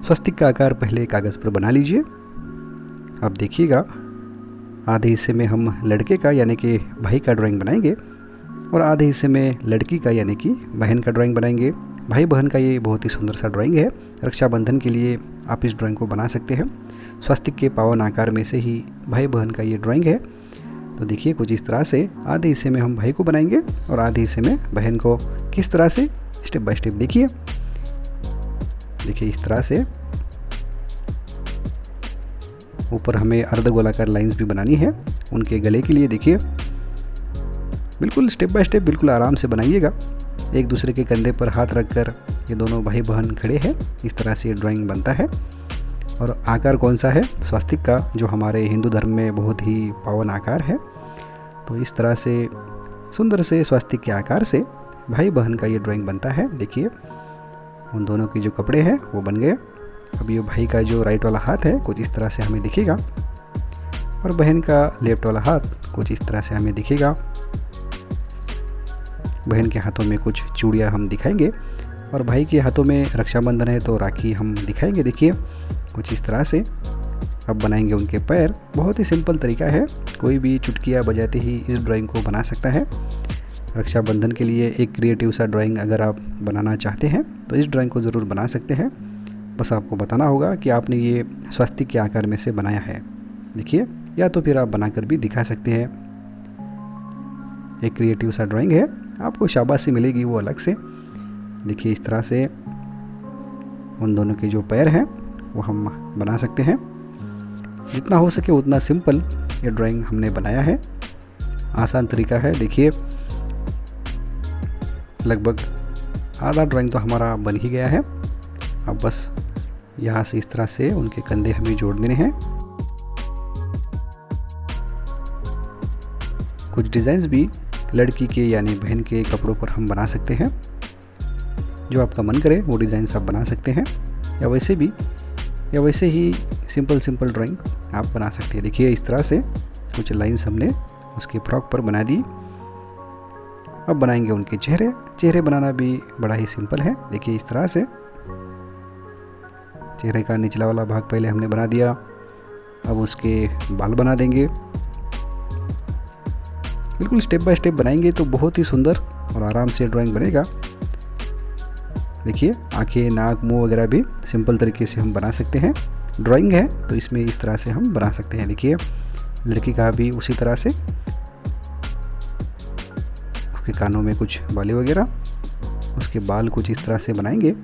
स्वस्तिक का आकार पहले कागज़ पर बना लीजिए। अब देखिएगा, आधे हिस्से में हम लड़के का यानी कि भाई का ड्राइंग बनाएंगे और आधे हिस्से में लड़की का यानी कि बहन का ड्राइंग बनाएंगे। भाई बहन का ये बहुत ही सुंदर सा ड्राइंग है। रक्षाबंधन के लिए आप इस ड्राइंग को बना सकते हैं। स्वस्तिक के पावन आकार में से ही भाई बहन का ये ड्राइंग है। तो देखिए कुछ इस तरह से आधे हिस्से में हम भाई को बनाएंगे और आधे हिस्से में बहन को। किस तरह से, स्टेप बाय स्टेप देखिए। इस तरह से ऊपर हमें अर्धगोलाकार लाइंस भी बनानी है उनके गले के लिए। देखिए बिल्कुल स्टेप बाय स्टेप, बिल्कुल आराम से बनाइएगा। एक दूसरे के कंधे पर हाथ रखकर ये दोनों भाई बहन खड़े हैं। इस तरह से ड्राइंग बनता है। और आकार कौन सा है? स्वस्तिक का, जो हमारे हिंदू धर्म में बहुत ही पावन आकार है। तो इस तरह से सुंदर से स्वस्तिक के आकार से भाई बहन का ये ड्राइंग बनता है। देखिए उन दोनों के जो कपड़े हैं वो बन गए। अब ये भाई का जो राइट वाला हाथ है कुछ इस तरह से हमें दिखेगा और बहन का लेफ्ट वाला हाथ कुछ इस तरह से हमें दिखेगा। बहन के हाथों में कुछ चूड़ियाँ हम दिखाएंगे और भाई के हाथों में रक्षाबंधन है तो राखी हम दिखाएंगे। देखिए कुछ इस तरह से अब बनाएंगे उनके पैर। बहुत ही सिंपल तरीका है, कोई भी चुटकियाँ बजाते ही इस ड्राइंग को बना सकता है। रक्षाबंधन के लिए एक क्रिएटिव सा ड्राइंग अगर आप बनाना चाहते हैं तो इस ड्राइंग को ज़रूर बना सकते हैं। बस आपको बताना होगा कि आपने ये स्वस्तिक के आकार में से बनाया है। देखिए, या तो फिर आप बनाकर भी दिखा सकते हैं। एक क्रिएटिव सा ड्राइंग है, आपको शाबाशी मिलेगी वो अलग से। देखिए इस तरह से उन दोनों के जो पैर हैं वो हम बना सकते हैं। जितना हो सके उतना सिंपल ये ड्राइंग हमने बनाया है। आसान तरीका है। देखिए लगभग आधा ड्राइंग तो हमारा बन ही गया है। अब बस यहाँ से इस तरह से उनके कंधे हमें जोड़ देने हैं। कुछ डिज़ाइंस भी लड़की के यानी बहन के कपड़ों पर हम बना सकते हैं। जो आपका मन करे वो डिज़ाइंस आप बना सकते हैं, या वैसे ही सिंपल ड्राइंग आप बना सकते हैं। देखिए इस तरह से कुछ लाइंस हमने उसके फ्रॉक पर बना दी। अब बनाएंगे उनके चेहरे बनाना भी बड़ा ही सिंपल है। देखिए इस तरह से चेहरे का निचला वाला भाग पहले हमने बना दिया। अब उसके बाल बना देंगे। बिल्कुल स्टेप बाय स्टेप बनाएंगे तो बहुत ही सुंदर और आराम से ड्राइंग बनेगा। देखिए आंखें, नाक, मुंह वगैरह भी सिंपल तरीके से हम बना सकते हैं। ड्राइंग है तो इसमें इस तरह से हम बना सकते हैं। देखिए लड़की का भी उसी तरह से, उसके कानों में कुछ बाली वगैरह, उसके बाल कुछ इस तरह से बनाएंगे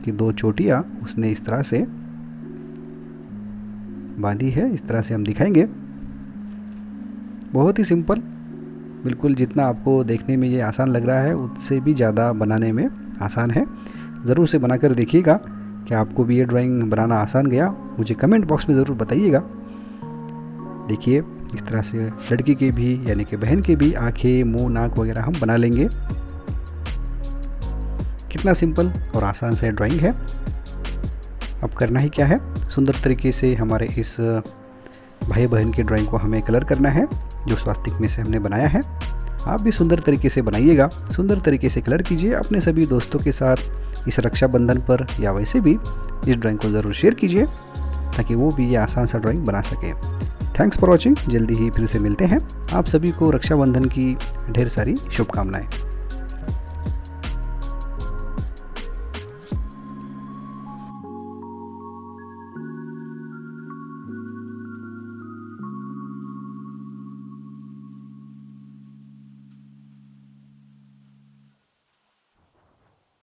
कि दो चोटियाँ उसने इस तरह से बांधी है। इस तरह से हम दिखाएंगे। बहुत ही सिंपल, बिल्कुल जितना आपको देखने में ये आसान लग रहा है उससे भी ज़्यादा बनाने में आसान है। ज़रूर से बनाकर देखिएगा कि आपको भी ये ड्राइंग बनाना आसान गया। मुझे कमेंट बॉक्स में ज़रूर बताइएगा। देखिए इस तरह से लड़की के भी यानी कि बहन के भी आंखें, मुंह, नाक वगैरह हम बना लेंगे। कितना सिंपल और आसान से ड्राइंग है। अब करना ही क्या है, सुंदर तरीके से हमारे इस भाई बहन की ड्राइंग को हमें कलर करना है जो स्वस्तिक में से हमने बनाया है। आप भी सुंदर तरीके से बनाइएगा, सुंदर तरीके से कलर कीजिए। अपने सभी दोस्तों के साथ इस रक्षाबंधन पर या वैसे भी इस ड्राइंग को ज़रूर शेयर कीजिए ताकि वो भी ये आसान सा ड्राइंग बना सके। Thanks for watching. जल्दी ही फिर से मिलते हैं। आप सभी को रक्षाबंधन की ढेर सारी शुभकामनाएं।